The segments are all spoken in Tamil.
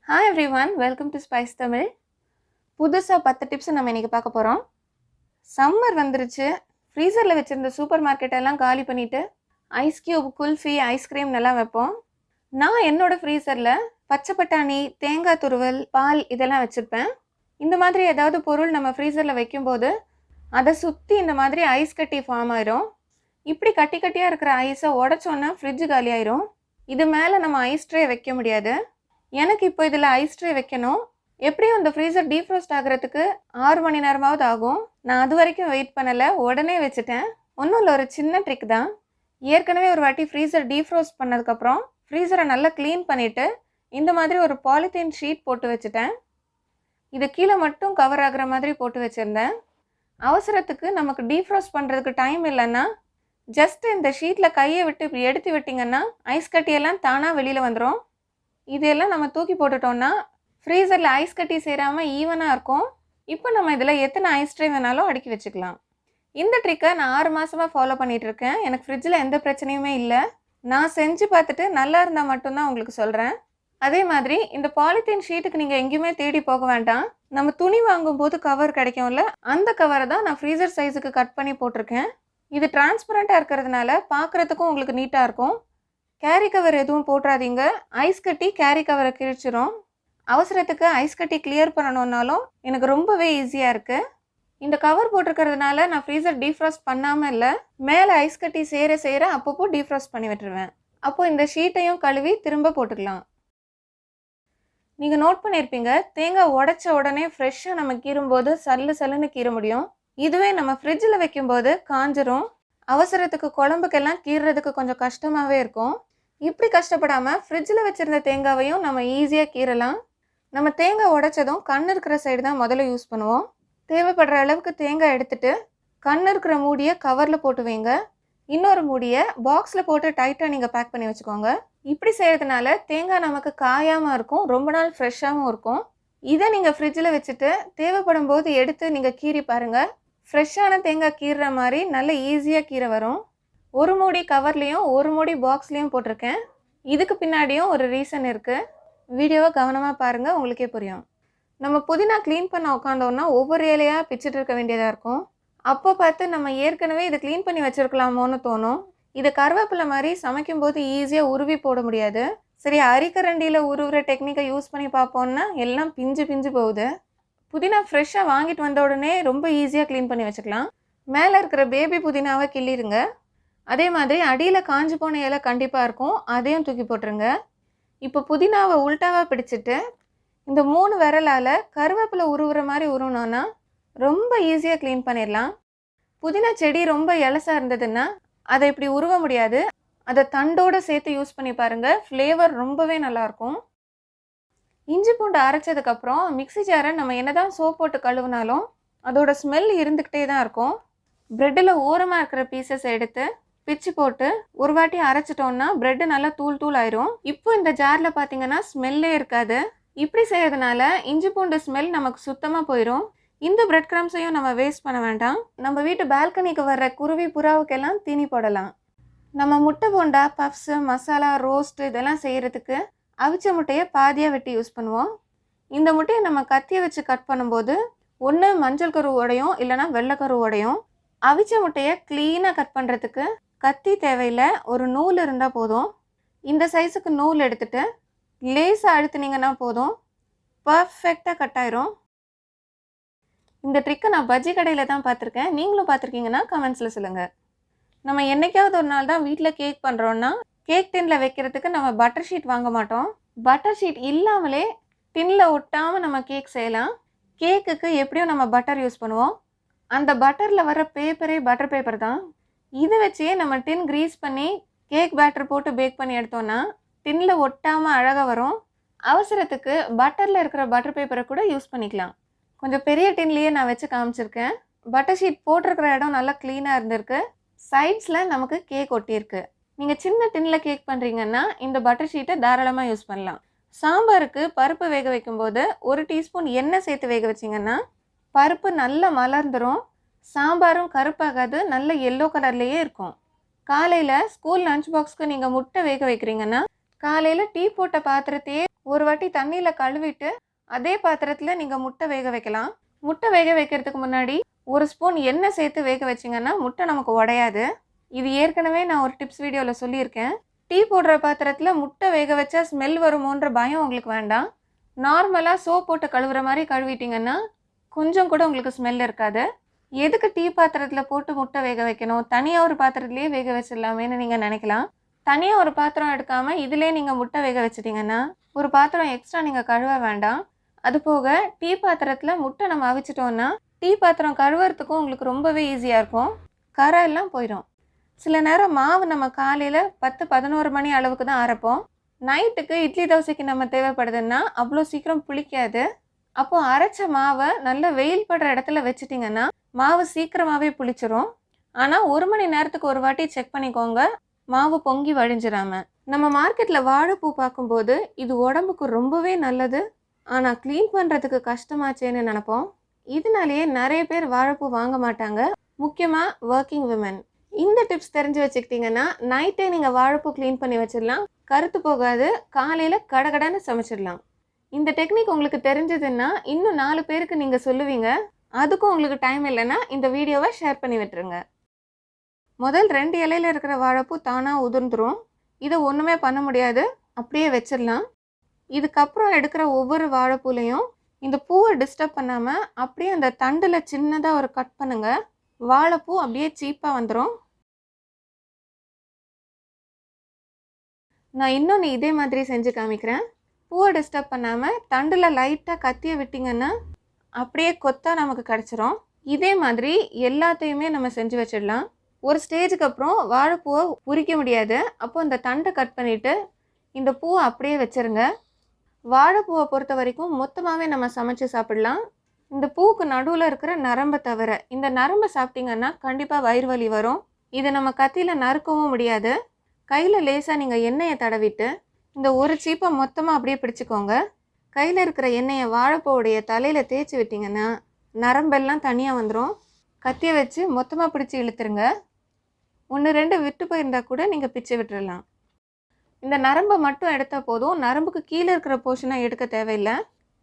Hi everyone, welcome to Spice Tamil. புதுசா 10 டிப்ஸ் நம்ம இன்னைக்கு பார்க்க போறோம். சம்மர் வந்துருச்சு. ஃப்ரீசர்ல வச்சிருந்த சூப்பர் மார்க்கெட் எல்லாம் காலி பண்ணிட்டு ஐஸ் கியூப், குல்ஃபி, ஐஸ்கிரீம் எல்லாம் வைப்போம். நான் என்னோட ஃப்ரீசர்ல பச்சை பட்டாணி, தேங்காய் துருவல், பால் இதெல்லாம் வச்சிருப்பேன். இந்த மாதிரி ஏதாவது பொருள் நம்ம ஃப்ரீசர்ல வைக்கும்போது அதை சுற்றி இந்த மாதிரி ஐஸ் கட்டி ஃபார்ம் ஆயிரும். இப்படி கட்டி கட்டியாக இருக்கிற ஐஸை உடச்சோன்னா ஃப்ரிட்ஜ் காலி ஆயிரும். இது மேலே நம்ம ஐஸ் ட்ரே வைக்க முடியாது. எனக்கு இப்போ இதில் ஐஸ் ட்ரே வைக்கணும். எப்படியும் இந்த ஃப்ரீசர் டீஃப்ரோஸ்ட் ஆகிறதுக்கு 6 மணி நேரமாவது ஆகும். நான் அது வரைக்கும் வெயிட் பண்ணலை, உடனே வச்சுட்டேன். ஒன்றும் இல்லை, ஒரு சின்ன ட்ரிக் தான். ஏற்கனவே ஒரு வாட்டி ஃப்ரீசர் டீஃப்ரோஸ்ட் பண்ணதுக்கப்புறம் ஃப்ரீசரை நல்லா க்ளீன் பண்ணிவிட்டு இந்த மாதிரி ஒரு பாலித்தீன் ஷீட் போட்டு வச்சுட்டேன். இது கீழே மட்டும் கவர் ஆகிற மாதிரி போட்டு வச்சுருந்தேன். அவசரத்துக்கு நமக்கு டீஃப்ரோஸ்ட் பண்ணுறதுக்கு டைம் இல்லைன்னா ஜஸ்ட் இந்த ஷீட்டில் கையை விட்டு இப்படி எடுத்து விட்டிங்கன்னா ஐஸ் கட்டியெல்லாம் தானாக வெளியில் வந்துடும். இதெல்லாம் நம்ம தூக்கி போட்டுட்டோம்னா ஃப்ரீசரில் ஐஸ் கட்டி சேராமல் ஈவனாக இருக்கும். இப்போ நம்ம இதில் எத்தனை ஐஸ் ட்ரே வேணாலும் அடுக்கி வச்சுக்கலாம். இந்த ட்ரிக்கை நான் 6 மாதமாக ஃபாலோ பண்ணிகிட்ருக்கேன். எனக்கு ஃப்ரிட்ஜில் எந்த பிரச்சனையுமே இல்லை. நான் செஞ்சு பார்த்துட்டு நல்லா இருந்தால் மட்டும்தான் உங்களுக்கு சொல்கிறேன். அதே மாதிரி இந்த பாலித்தீன் ஷீட்டுக்கு நீங்கள் எங்கேயுமே தேடி போக வேண்டாம். நம்ம துணி வாங்கும்போது கவர் கிடைக்கும்ல, அந்த கவரை தான் நான் ஃப்ரீசர் சைஸுக்கு கட் பண்ணி போட்டிருக்கேன். இது டிரான்ஸ்பரண்ட்டாக இருக்கிறதுனால பார்க்குறதுக்கும் உங்களுக்கு நீட்டாக இருக்கும். கேரி கவர் எதுவும் போட்டுறாதீங்க, ஐஸ் கட்டி கேரி கவரை கிழிச்சிரும். அவசரத்துக்கு ஐஸ் கட்டி கிளியர் பண்ணணுன்னாலும் எனக்கு ரொம்பவே ஈஸியாக இருக்குது. இந்த கவர் போட்டிருக்கிறதுனால நான் ஃப்ரீசர் டீஃப்ராஸ்ட் பண்ணாமல் இல்லை, மேலே ஐஸ் கட்டி சேர சேர அப்பப்போ டீஃப்ராஸ்ட் பண்ணி விட்டுருவேன். அப்போது இந்த ஷீட்டையும் கழுவி திரும்ப போட்டுக்கலாம். நீங்கள் நோட் பண்ணியிருப்பீங்க, தேங்காய் உடச்ச உடனே ஃப்ரெஷ்ஷாக நம்ம கீறும்போது சல்லுன்னு கீற முடியும். இதுவே நம்ம ஃப்ரிட்ஜில் வைக்கும்போது காஞ்சிரும். அவசரத்துக்கு குழம்புக்கெல்லாம் கீறுறதுக்கு கொஞ்சம் கஷ்டமாகவே இருக்கும். இப்படி கஷ்டப்படாமல் ஃப்ரிட்ஜில் வச்சுருந்த தேங்காவையும் நம்ம ஈஸியாக கீறலாம். நம்ம தேங்காய் உடைச்சதும் கண் இருக்கிற சைடு தான் முதல்ல யூஸ் பண்ணுவோம். தேவைப்படுற அளவுக்கு தேங்காய் எடுத்துகிட்டு கண் இருக்கிற மூடியை கவரில் போட்டு வைங்க. இன்னொரு மூடியை பாக்ஸில் போட்டு டைட்டாக நீங்கள் பேக் பண்ணி வச்சுக்கோங்க. இப்படி செய்கிறதுனால தேங்காய் நமக்கு காயாமல் இருக்கும், ரொம்ப நாள் ஃப்ரெஷ்ஷாகவும் இருக்கும். இதை நீங்கள் ஃப்ரிட்ஜில் வச்சுட்டு தேவைப்படும் போது எடுத்து நீங்கள் கீறி பாருங்கள். ஃப்ரெஷ்ஷான தேங்காய் கீறுற மாதிரி நல்ல ஈஸியாக கீரை வரும். ஒரு மூடி கவர்லேயும் ஒரு மூடி பாக்ஸ்லேயும் போட்டிருக்கேன். இதுக்கு பின்னாடியும் ஒரு ரீசன் இருக்குது. வீடியோவை கவனமாக பாருங்கள், உங்களுக்கே புரியும். நம்ம புதினா க்ளீன் பண்ண உட்காந்தோன்னா ஒவ்வொரு இலையாக பிச்சுட்டு இருக்க வேண்டியதாக இருக்கும். அப்போ பார்த்து நம்ம ஏற்கனவே இதை க்ளீன் பண்ணி வச்சுருக்கலாமோன்னு தோணும். இதை கருவேப்பிலை மாதிரி சமைக்கும்போது ஈஸியாக உருவி போட முடியாது. சரி, அரிக்கரண்டியில் உருவுற டெக்னிக்கை யூஸ் பண்ணி பார்ப்போன்னா எல்லாம் பிஞ்சு போகுது. புதினா ஃப்ரெஷ்ஷாக வாங்கிட்டு வந்த உடனே ரொம்ப ஈஸியாக க்ளீன் பண்ணி வச்சுக்கலாம். மேலே இருக்கிற பேபி புதினாவை கிள்ளிடுங்க. அதே மாதிரி அடியில் காஞ்சி போன இலை கண்டிப்பாக இருக்கும், அதையும் தூக்கி போட்டுருங்க. இப்போ புதினாவை உல்ட்டாவாக பிடிச்சிட்டு இந்த 3 விரலால் கருவேப்பிலை உருவுற மாதிரி உருவினோன்னா ரொம்ப ஈஸியாக க்ளீன் பண்ணிடலாம். புதினா செடி ரொம்ப இலசாக இருந்ததுன்னா அதை இப்படி உருவ முடியாது. அதை தண்டோடு சேர்த்து யூஸ் பண்ணி பாருங்கள், ஃப்ளேவர் ரொம்பவே நல்லாயிருக்கும். இஞ்சி பூண்டு அரைச்சதுக்கப்புறம் மிக்ஸி ஜாரை நம்ம என்னதான் சோப் போட்டு கழுவினாலும் அதோட ஸ்மெல் இருந்துக்கிட்டே தான் இருக்கும். ப்ரெட்டில் ஓரமாக இருக்கிற பீசஸ் எடுத்து பிச்சு போட்டு ஒரு வாட்டி அரைச்சிட்டோன்னா ப்ரெட்டு நல்லா தூள் ஆயிரும். இப்போ இந்த ஜாரில் பார்த்தீங்கன்னா ஸ்மெல்லே இருக்காது. இப்படி செய்யறதுனால இஞ்சி பூண்டு ஸ்மெல் நமக்கு சுத்தமாக போயிடும். இந்த பிரெட் கிரம்ஸையும் நம்ம வேஸ்ட் பண்ண வேண்டாம். நம்ம வீட்டு பால்கனிக்கு வர்ற குருவி புறாவுக்கெல்லாம் தீனி போடலாம். நம்ம முட்டை போண்டா, பஃப்ஸு, மசாலா, ரோஸ்ட்டு இதெல்லாம் செய்கிறதுக்கு அவிச்ச முட்டையை பாதியாக வெட்டி யூஸ் பண்ணுவோம். இந்த முட்டையை நம்ம கத்தியை வச்சு கட் பண்ணும்போது ஒன்று மஞ்சள் கரு உடையும், இல்லைனா வெள்ளைக்கரு உடையும். அவிச்ச முட்டையை க்ளீனாக கட் பண்ணுறதுக்கு கத்தி தேவையில்லை, ஒரு நூல் இருந்தால் போதும். இந்த சைஸுக்கு நூல் எடுத்துகிட்டு லேஸாக அழுத்துனீங்கன்னா போதும், பர்ஃபெக்டாக கட் ஆயிரும். இந்த ட்ரிக்கை நான் பஜ்ஜி கடையில் தான் பார்த்துருக்கேன். நீங்களும் பார்த்துருக்கீங்கன்னா கமெண்ட்ஸில் சொல்லுங்கள். நம்ம என்றைக்காவது ஒரு நாள் தான் வீட்டில் கேக் பண்ணுறோன்னா கேக் டின்னில் வைக்கிறதுக்கு நம்ம பட்டர் ஷீட் வாங்க மாட்டோம். பட்டர் ஷீட் இல்லாமலே டின்னில் ஒட்டாமல் நம்ம கேக் செய்யலாம். கேக்குக்கு எப்படியும் நம்ம பட்டர் யூஸ் பண்ணுவோம். அந்த பட்டரில் வர பேப்பரே பட்டர் பேப்பர் தான். இதை வச்சே நம்ம டின் க்ரீஸ் பண்ணி கேக் பேட்டர் போட்டு பேக் பண்ணி எடுத்தோன்னா டின்னில் ஒட்டாமல் அழகாக வரும். அவசரத்துக்கு பட்டரில் இருக்கிற பட்டர் பேப்பரை கூட யூஸ் பண்ணிக்கலாம். கொஞ்சம் பெரிய டின்லேயே நான் வச்சு காமிச்சிருக்கேன். பட்டர் ஷீட் போட்டிருக்கிற இடம் நல்லா க்ளீனாக இருந்திருக்கு. சைட்ஸில் நமக்கு கேக் ஒட்டியிருக்கு. நீங்கள் சின்ன டின்னில் கேக் பண்ணுறீங்கன்னா இந்த பட்டர் ஷீட்டை தாராளமாக யூஸ் பண்ணலாம். சாம்பாருக்கு பருப்பு வேக வைக்கும்போது 1 டீஸ்பூன் எண்ணெய் சேர்த்து வேக வச்சிங்கன்னா பருப்பு நல்லா மலர்ந்துடும். சாம்பாரும் கருப்பாகாது, நல்ல எல்லோ கலர்லேயே இருக்கும். காலையில் ஸ்கூல் லஞ்ச் பாக்ஸ்க்கு நீங்கள் முட்டை வேக வைக்கிறீங்கன்னா காலையில் டீ போட்ட பாத்திரத்தையே ஒரு வாட்டி தண்ணியில் கழுவிட்டு அதே பாத்திரத்தில் நீங்கள் முட்டை வேக வைக்கலாம். முட்டை வேக வைக்கிறதுக்கு முன்னாடி ஒரு ஸ்பூன் எண்ணெய் சேர்த்து வேக வச்சிங்கன்னா முட்டை நமக்கு உடையாது. இது ஏற்கனவே நான் ஒரு டிப்ஸ் வீடியோவில் சொல்லியிருக்கேன். டீ போடுற பாத்திரத்தில் முட்டை வேக வச்சா ஸ்மெல் வருமோன்ற பயம் உங்களுக்கு வேண்டாம். நார்மலாக சோப் போட்டு கழுவுற மாதிரி கழுவிட்டிங்கன்னா கொஞ்சம் கூட உங்களுக்கு ஸ்மெல் இருக்காது. எதுக்கு டீ பாத்திரத்தில் போட்டு முட்டை வேக வைக்கணும், தனியாக ஒரு பாத்திரத்துலேயே வேக வச்சிடலாமேன்னு நீங்கள் நினைக்கலாம். தனியாக ஒரு பாத்திரம் எடுக்காமல் இதிலே நீங்கள் முட்டை வேக வச்சிட்டிங்கன்னா ஒரு பாத்திரம் எக்ஸ்ட்ரா நீங்கள் கழுவ வேண்டாம். அது போக டீ பாத்திரத்தில் முட்டை நம்ம அவிச்சிட்டோன்னா டீ பாத்திரம் கழுவுறதுக்கும் உங்களுக்கு ரொம்பவே ஈஸியாக இருக்கும். கரை எல்லாம் போயிடும். சில நேரம் மாவு நம்ம காலையில் 10-11 மணி அளவுக்கு தான் அரைப்போம். நைட்டுக்கு இட்லி தோசைக்கு நம்ம தேவைப்படுதுன்னா அவ்வளோ சீக்கிரம் புளிக்காது. அப்போது அரைச்ச மாவை நல்ல வெயில் படுற இடத்துல வச்சிட்டிங்கன்னா மாவு சீக்கிரமாகவே புளிச்சிரும். ஆனால் 1 மணி நேரத்துக்கு ஒரு வாட்டி செக் பண்ணிக்கோங்க, மாவு பொங்கி வழிஞ்சிடாம. நம்ம மார்க்கெட்டில் வாழைப்பூ பார்க்கும்போது இது உடம்புக்கு ரொம்பவே நல்லது, ஆனால் க்ளீன் பண்ணுறதுக்கு கஷ்டமாச்சேன்னு நினைப்போம். இதனாலேயே நிறைய பேர் வாழைப்பூ வாங்க மாட்டாங்க, முக்கியமாக ஒர்க்கிங் விமன். இந்த டிப்ஸ் தெரிஞ்சு வச்சுக்கிட்டிங்கன்னா நைட்டே நீங்கள் வாழைப்பூ க்ளீன் பண்ணி வச்சிடலாம், கருத்து போகாது, காலையில் கடகடன்னு சமைச்சிடலாம். இந்த டெக்னிக் உங்களுக்கு தெரிஞ்சதுன்னா இன்னும் 4 பேருக்கு நீங்கள் சொல்லுவீங்க. அதுக்கும் உங்களுக்கு டைம் இல்லைன்னா இந்த வீடியோவை ஷேர் பண்ணி விட்டுருங்க. முதல் 2 இலையில் இருக்கிற வாழைப்பூ தானாக உதிர்ந்துடும். இதை ஒன்றுமே பண்ண முடியாது, அப்படியே வச்சிடலாம். இதுக்கப்புறம் எடுக்கிற ஒவ்வொரு வாழைப்பூலையும் இந்த பூவை டிஸ்டர்ப் பண்ணாமல் அப்படியே அந்த தண்டில் சின்னதாக ஒரு கட் பண்ணுங்கள். வாழைப்பூ அப்படியே சீப்பாக வந்துடும். நான் இன்னொன்று இதே மாதிரி செஞ்சு காமிக்கிறேன். பூவை டிஸ்டர்ப் பண்ணாமல் தண்டில் லைட்டாக கத்தியை விட்டிங்கன்னா அப்படியே கொத்தாக நமக்கு கிடச்சிரும். இதே மாதிரி எல்லாத்தையுமே நம்ம செஞ்சு வச்சிடலாம். ஒரு ஸ்டேஜுக்கு அப்புறம் வாழைப்பூவை உரிக்க முடியாது, அப்போ இந்த தண்டை கட் பண்ணிவிட்டு இந்த பூவை அப்படியே வச்சுருங்க. வாழைப்பூவை பொறுத்த வரைக்கும் மொத்தமாகவே நம்ம சமைச்சு சாப்பிடலாம். இந்த பூவுக்கு நடுவில் இருக்கிற நரம்பை தவிர, இந்த நரம்பை சாப்பிட்டிங்கன்னா கண்டிப்பாக வயிறு வலி வரும். இதை நம்ம கத்தியில் நறுக்கவும் முடியாது. கையில் லேசாக நீங்கள் எண்ணெயை தடவிட்டு இந்த ஒரு சீப்பை மொத்தமாக அப்படியே பிடிச்சிக்கோங்க. கையில் இருக்கிற எண்ணெயை வாழைப்பூவுடைய தலையில் தேய்ச்சி விட்டிங்கன்னா நரம்பெல்லாம் தனியாக வந்துடும். கத்தியை வச்சு மொத்தமாக பிடிச்சி இழுத்துருங்க. 1-2 விட்டு போயிருந்தால் கூட நீங்கள் பிச்சு விட்டுடலாம். இந்த நரம்பை மட்டும் எடுத்தால் போதும், நரம்புக்கு கீழே இருக்கிற போர்ஷனை எடுக்க தேவையில்லை.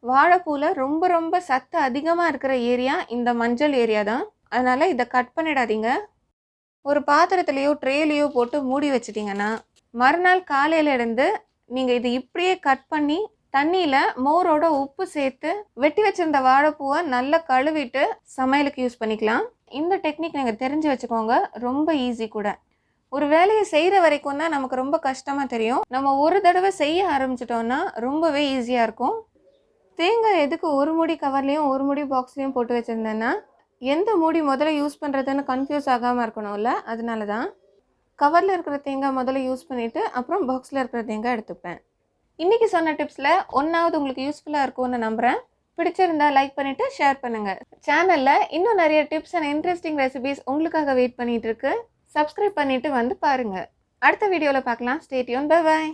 வாழைப்பூவில் ரொம்ப ரொம்ப சத்து அதிகமாக இருக்கிற ஏரியா இந்த மஞ்சள் ஏரியா தான். அதனால் இதை கட் பண்ணிடாதீங்க. ஒரு பாத்திரத்துலேயோ ட்ரேலையோ போட்டு மூடி வச்சிட்டிங்கன்னா மறுநாள் காலையில் இருந்து நீங்கள் இது இப்படியே கட் பண்ணி தண்ணியில் மோரோட உப்பு சேர்த்து வெட்டி வச்சுருந்த வாழைப்பூவை நல்லா கழுவிட்டு சமையலுக்கு யூஸ் பண்ணிக்கலாம். இந்த டெக்னிக் நீங்கள் தெரிஞ்சு வச்சுக்கோங்க, ரொம்ப ஈஸி கூட. ஒரு வேலையை செய்கிற வரைக்கும் தான் நமக்கு ரொம்ப கஷ்டமாக தெரியும். நம்ம ஒரு தடவை செய்ய ஆரம்பிச்சிட்டோன்னா ரொம்பவே ஈஸியாக இருக்கும். தேங்காய் எதுக்கு ஒரு மூடி கவர்லேயும் ஒரு மூடி பாக்ஸ்லேயும் போட்டு வச்சுருந்தேன்னா எந்த மூடி முதல்ல யூஸ் பண்ணுறதுன்னு கன்ஃபியூஸ் ஆகாமல் இருக்கணும்ல, அதனால தான். கவரில் இருக்கிற தேங்காய் முதல்ல யூஸ் பண்ணிவிட்டு அப்புறம் பாக்ஸில் இருக்கிற தேங்காய் எடுத்துப்பேன். இன்றைக்கி சொன்ன டிப்ஸில் ஒன்றாவது உங்களுக்கு யூஸ்ஃபுல்லாக இருக்கும்னு நம்புகிறேன். பிடிச்சிருந்தா லைக் பண்ணிவிட்டு ஷேர் பண்ணுங்கள். சேனலில் இன்னும் நிறைய டிப்ஸ் அண்ட் இன்ட்ரெஸ்டிங் ரெசிபிஸ் உங்களுக்காக வெயிட் பண்ணிகிட்டு இருக்கு. சப்ஸ்கிரைப் பண்ணிவிட்டு வந்து பாருங்கள். அடுத்த வீடியோவில் பார்க்கலாம். Stay tune. Bye bye.